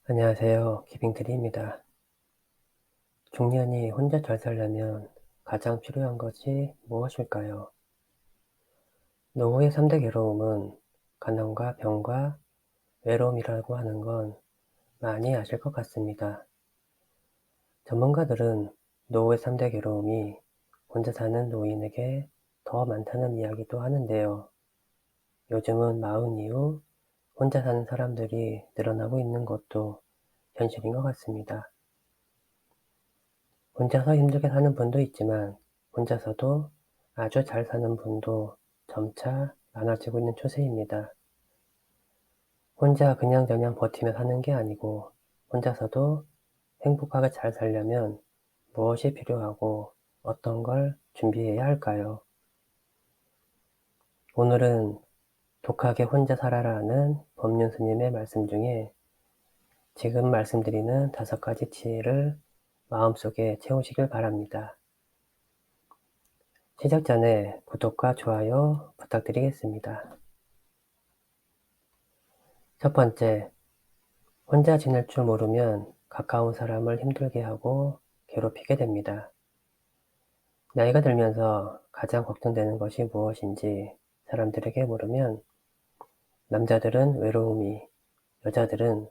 안녕하세요. 기빙트리입니다. 중년이 혼자 잘 살려면 가장 필요한 것이 무엇일까요? 노후의 3대 괴로움은 가난과 병과 외로움이라고 하는 건 많이 아실 것 같습니다. 전문가들은 노후의 3대 괴로움이 혼자 사는 노인에게 더 많다는 이야기도 하는데요. 요즘은 마흔 이후 혼자 사는 사람들이 늘어나고 있는 것도 현실인 것 같습니다. 혼자서 힘들게 사는 분도 있지만 혼자서도 아주 잘 사는 분도 점차 많아지고 있는 추세입니다. 혼자 그냥저냥 버티며 사는 게 아니고 혼자서도 행복하게 잘 살려면 무엇이 필요하고 어떤 걸 준비해야 할까요? 오늘은 독하게 혼자 살아라는 법륜 스님의 말씀 중에 지금 말씀드리는 5가지 지혜를 마음속에 채우시길 바랍니다. 시작 전에 구독과 좋아요 부탁드리겠습니다. 첫 번째, 혼자 지낼 줄 모르면 가까운 사람을 힘들게 하고 괴롭히게 됩니다. 나이가 들면서 가장 걱정되는 것이 무엇인지 사람들에게 물으면 남자들은 외로움이, 여자들은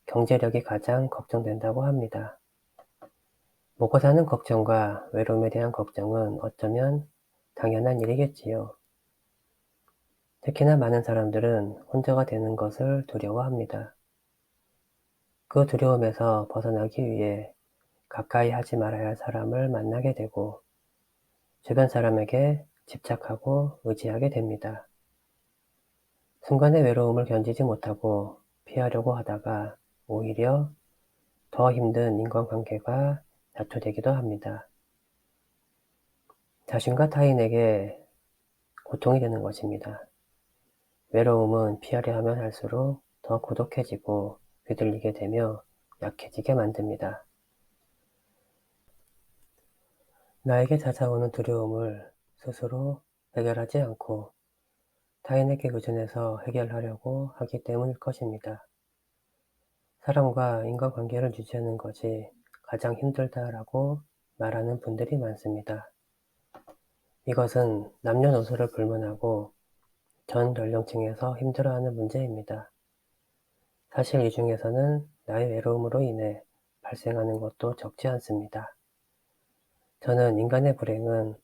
경제력이 가장 걱정된다고 합니다. 먹고 사는 걱정과 외로움에 대한 걱정은 어쩌면 당연한 일이겠지요. 특히나 많은 사람들은 혼자가 되는 것을 두려워합니다. 그 두려움에서 벗어나기 위해 가까이 하지 말아야 할 사람을 만나게 되고 주변 사람에게 집착하고 의지하게 됩니다. 순간의 외로움을 견디지 못하고 피하려고 하다가 오히려 더 힘든 인간관계가 자초되기도 합니다. 자신과 타인에게 고통이 되는 것입니다. 외로움은 피하려 하면 할수록 더 고독해지고 비들리게 되며 약해지게 만듭니다. 나에게 찾아오는 두려움을 스스로 해결하지 않고 타인에게 의존해서 해결하려고 하기 때문일 것입니다. 사람과 인간관계를 유지하는 것이 가장 힘들다라고 말하는 분들이 많습니다. 이것은 남녀노소를 불문하고 전 연령층에서 힘들어하는 문제입니다. 사실 이 중에서는 나의 외로움으로 인해 발생하는 것도 적지 않습니다. 저는 인간의 불행은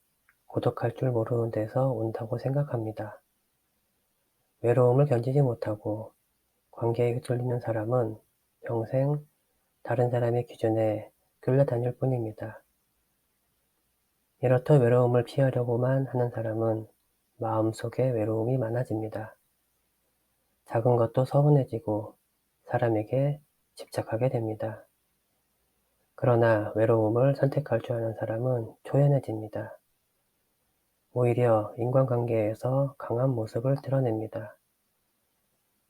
고독할 줄 모르는 데서 온다고 생각합니다. 외로움을 견디지 못하고 관계에 휘둘리는 사람은 평생 다른 사람의 기준에 끌려다닐 뿐입니다. 이렇듯 외로움을 피하려고만 하는 사람은 마음속에 외로움이 많아집니다. 작은 것도 서운해지고 사람에게 집착하게 됩니다. 그러나 외로움을 선택할 줄 아는 사람은 초연해집니다. 오히려 인간관계에서 강한 모습을 드러냅니다.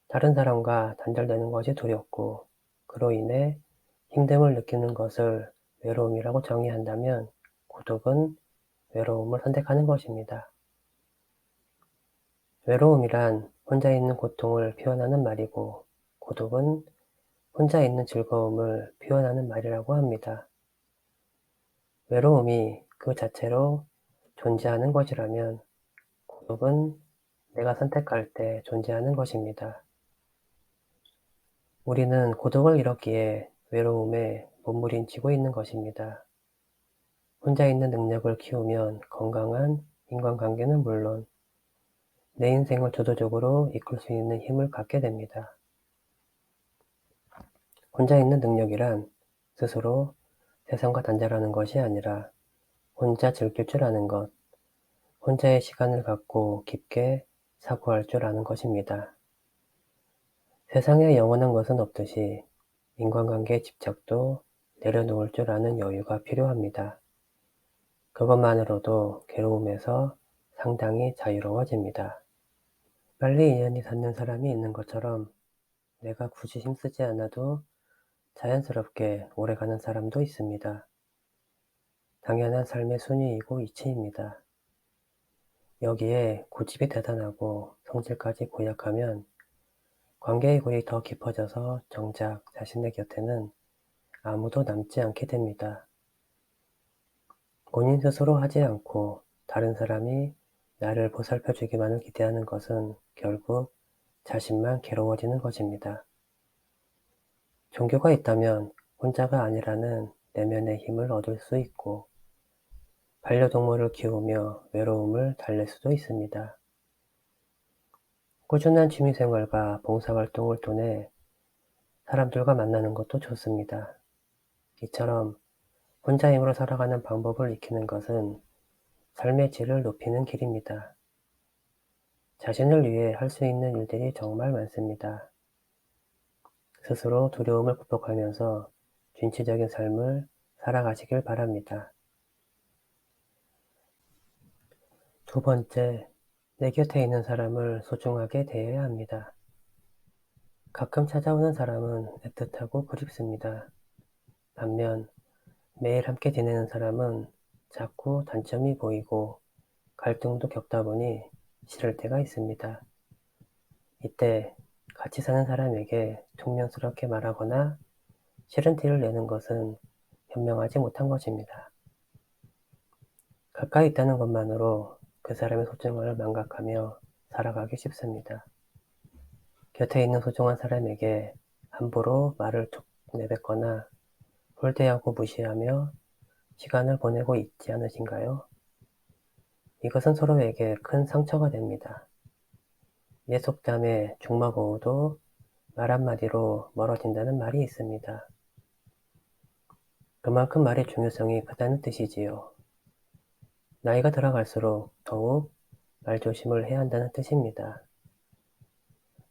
다른 사람과 단절되는 것이 두렵고 그로 인해 힘듦을 느끼는 것을 외로움이라고 정의한다면 고독은 외로움을 선택하는 것입니다. 외로움이란 혼자 있는 고통을 표현하는 말이고 고독은 혼자 있는 즐거움을 표현하는 말이라고 합니다. 외로움이 그 자체로 존재하는 것이라면 고독은 내가 선택할 때 존재하는 것입니다. 우리는 고독을 잃었기에 외로움에 몸부림치고 있는 것입니다. 혼자 있는 능력을 키우면 건강한 인간관계는 물론 내 인생을 주도적으로 이끌 수 있는 힘을 갖게 됩니다. 혼자 있는 능력이란 스스로 세상과 단절하는 것이 아니라 혼자 즐길 줄 아는 것, 혼자의 시간을 갖고 깊게 사고할 줄 아는 것입니다. 세상에 영원한 것은 없듯이 인간관계의 집착도 내려놓을 줄 아는 여유가 필요합니다. 그것만으로도 괴로움에서 상당히 자유로워집니다. 빨리 인연이 닿는 사람이 있는 것처럼 내가 굳이 힘쓰지 않아도 자연스럽게 오래가는 사람도 있습니다. 당연한 삶의 순위이고 이치입니다. 여기에 고집이 대단하고 성질까지 고약하면 관계의 골이 더 깊어져서 정작 자신의 곁에는 아무도 남지 않게 됩니다. 본인 스스로 하지 않고 다른 사람이 나를 보살펴주기만을 기대하는 것은 결국 자신만 괴로워지는 것입니다. 종교가 있다면 혼자가 아니라는 내면의 힘을 얻을 수 있고 반려동물을 키우며 외로움을 달랠 수도 있습니다. 꾸준한 취미생활과 봉사활동을 통해 사람들과 만나는 것도 좋습니다. 이처럼 혼자 힘으로 살아가는 방법을 익히는 것은 삶의 질을 높이는 길입니다. 자신을 위해 할 수 있는 일들이 정말 많습니다. 스스로 두려움을 극복하면서 진취적인 삶을 살아가시길 바랍니다. 두 번째, 내 곁에 있는 사람을 소중하게 대해야 합니다. 가끔 찾아오는 사람은 애틋하고 그립습니다. 반면 매일 함께 지내는 사람은 자꾸 단점이 보이고 갈등도 겪다 보니 싫을 때가 있습니다. 이때 같이 사는 사람에게 퉁명스럽게 말하거나 싫은 티를 내는 것은 현명하지 못한 것입니다. 가까이 있다는 것만으로 그 사람의 소중함을 망각하며 살아가기 쉽습니다. 곁에 있는 소중한 사람에게 함부로 말을 툭 내뱉거나 홀대하고 무시하며 시간을 보내고 있지 않으신가요? 이것은 서로에게 큰 상처가 됩니다. 옛 속담에 죽마고우도 말 한마디로 멀어진다는 말이 있습니다. 그만큼 말의 중요성이 크다는 뜻이지요. 나이가 들어갈수록 더욱 말조심을 해야 한다는 뜻입니다.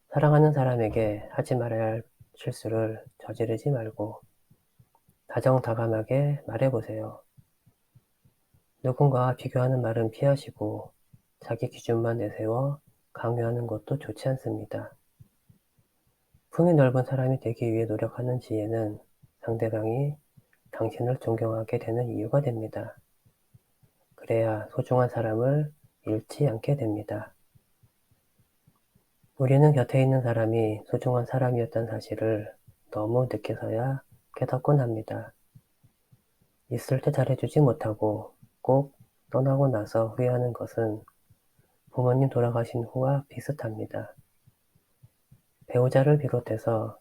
사랑하는 사람에게 하지 말아야 할 실수를 저지르지 말고 다정다감하게 말해보세요. 누군가와 비교하는 말은 피하시고 자기 기준만 내세워 강요하는 것도 좋지 않습니다. 품이 넓은 사람이 되기 위해 노력하는 지혜는 상대방이 당신을 존경하게 되는 이유가 됩니다. 그래야 소중한 사람을 잃지 않게 됩니다. 우리는 곁에 있는 사람이 소중한 사람이었다는 사실을 너무 늦게서야 깨닫곤 합니다. 있을 때 잘해주지 못하고 꼭 떠나고 나서 후회하는 것은 부모님 돌아가신 후와 비슷합니다. 배우자를 비롯해서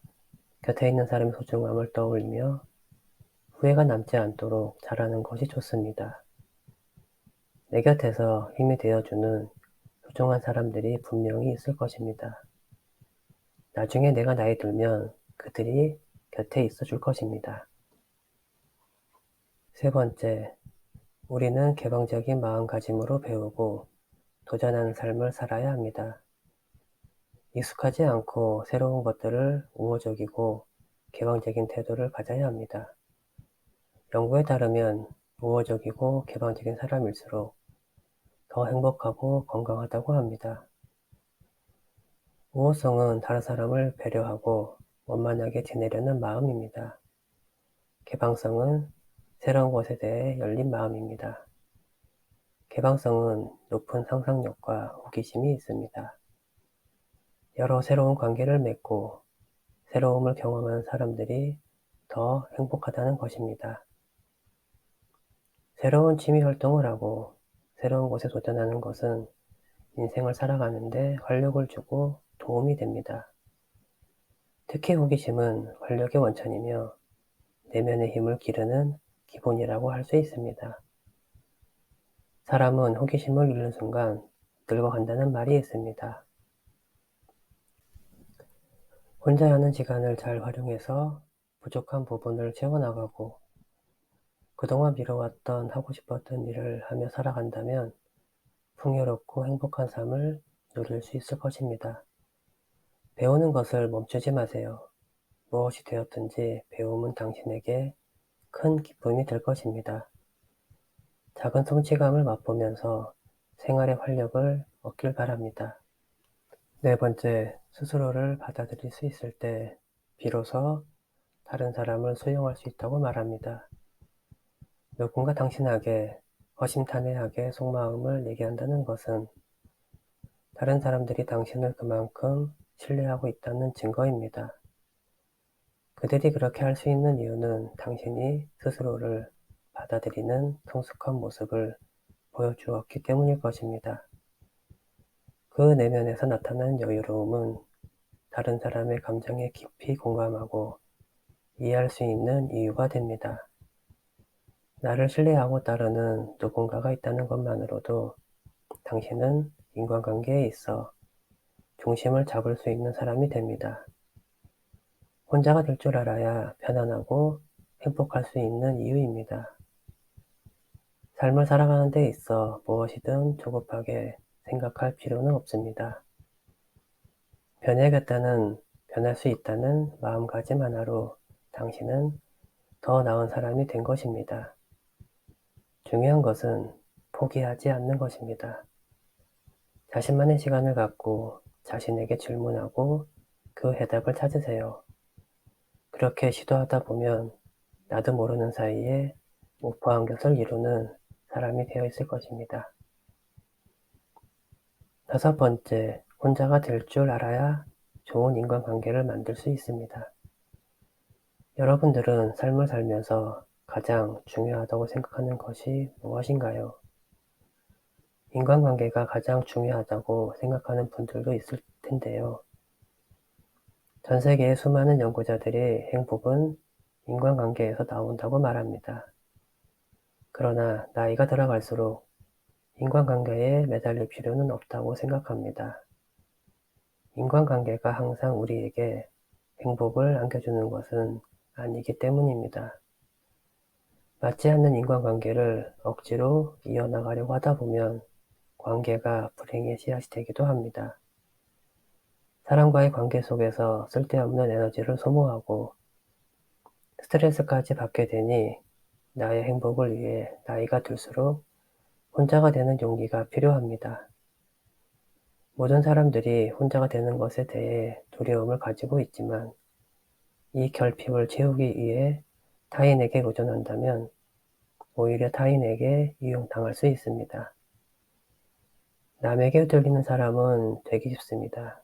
곁에 있는 사람의 소중함을 떠올리며 후회가 남지 않도록 잘하는 것이 좋습니다. 내 곁에서 힘이 되어주는 소중한 사람들이 분명히 있을 것입니다. 나중에 내가 나이 들면 그들이 곁에 있어 줄 것입니다. 세 번째, 우리는 개방적인 마음가짐으로 배우고 도전하는 삶을 살아야 합니다. 익숙하지 않고 새로운 것들을 우호적이고 개방적인 태도를 가져야 합니다. 연구에 따르면 우호적이고 개방적인 사람일수록 더 행복하고 건강하다고 합니다. 우호성은 다른 사람을 배려하고 원만하게 지내려는 마음입니다. 개방성은 새로운 것에 대해 열린 마음입니다. 개방성은 높은 상상력과 호기심이 있습니다. 여러 새로운 관계를 맺고 새로움을 경험하는 사람들이 더 행복하다는 것입니다. 새로운 취미 활동을 하고 새로운 곳에 도전하는 것은 인생을 살아가는데 활력을 주고 도움이 됩니다. 특히 호기심은 활력의 원천이며 내면의 힘을 기르는 기본이라고 할 수 있습니다. 사람은 호기심을 잃는 순간 늙어간다는 말이 있습니다. 혼자 하는 시간을 잘 활용해서 부족한 부분을 채워나가고 그동안 미뤄왔던 하고 싶었던 일을 하며 살아간다면 풍요롭고 행복한 삶을 누릴 수 있을 것입니다. 배우는 것을 멈추지 마세요. 무엇이 되었든지 배움은 당신에게 큰 기쁨이 될 것입니다. 작은 성취감을 맛보면서 생활의 활력을 얻길 바랍니다. 네 번째, 스스로를 받아들일 수 있을 때 비로소 다른 사람을 수용할 수 있다고 말합니다. 누군가 당신에게 허심탄회하게 속마음을 얘기한다는 것은 다른 사람들이 당신을 그만큼 신뢰하고 있다는 증거입니다. 그들이 그렇게 할 수 있는 이유는 당신이 스스로를 받아들이는 성숙한 모습을 보여주었기 때문일 것입니다. 그 내면에서 나타난 여유로움은 다른 사람의 감정에 깊이 공감하고 이해할 수 있는 이유가 됩니다. 나를 신뢰하고 따르는 누군가가 있다는 것만으로도 당신은 인간관계에 있어 중심을 잡을 수 있는 사람이 됩니다. 혼자가 될 줄 알아야 편안하고 행복할 수 있는 이유입니다. 삶을 살아가는 데 있어 무엇이든 조급하게 생각할 필요는 없습니다. 변해야겠다는, 변할 수 있다는 마음가짐 하나로 당신은 더 나은 사람이 된 것입니다. 중요한 것은 포기하지 않는 것입니다. 자신만의 시간을 갖고 자신에게 질문하고 그 해답을 찾으세요. 그렇게 시도하다 보면 나도 모르는 사이에 오프한 것을 이루는 사람이 되어 있을 것입니다. 5번째, 혼자가 될 줄 알아야 좋은 인간관계를 만들 수 있습니다. 여러분들은 삶을 살면서 가장 중요하다고 생각하는 것이 무엇인가요? 인간관계가 가장 중요하다고 생각하는 분들도 있을 텐데요. 전 세계의 수많은 연구자들이 행복은 인간관계에서 나온다고 말합니다. 그러나 나이가 들어갈수록 인간관계에 매달릴 필요는 없다고 생각합니다. 인간관계가 항상 우리에게 행복을 안겨주는 것은 아니기 때문입니다. 맞지 않는 인간관계를 억지로 이어나가려고 하다 보면 관계가 불행의 씨앗이 되기도 합니다. 사람과의 관계 속에서 쓸데없는 에너지를 소모하고 스트레스까지 받게 되니 나의 행복을 위해 나이가 들수록 혼자가 되는 용기가 필요합니다. 모든 사람들이 혼자가 되는 것에 대해 두려움을 가지고 있지만 이 결핍을 채우기 위해 타인에게 의존한다면 오히려 타인에게 이용당할 수 있습니다. 남에게 들리는 사람은 되기 쉽습니다.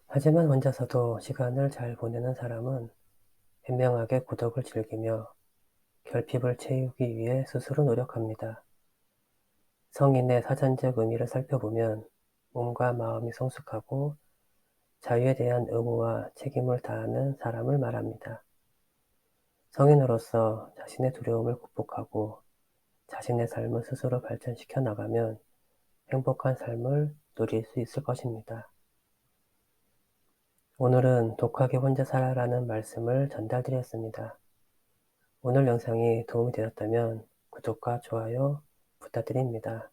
하지만 혼자서도 시간을 잘 보내는 사람은 현명하게 고독을 즐기며 결핍을 채우기 위해 스스로 노력합니다. 성인의 사전적 의미를 살펴보면 몸과 마음이 성숙하고 자유에 대한 의무와 책임을 다하는 사람을 말합니다. 성인으로서 자신의 두려움을 극복하고 자신의 삶을 스스로 발전시켜 나가면 행복한 삶을 누릴 수 있을 것입니다. 오늘은 독하게 혼자 살아라는 말씀을 전달드렸습니다. 오늘 영상이 도움이 되었다면 구독과 좋아요 부탁드립니다.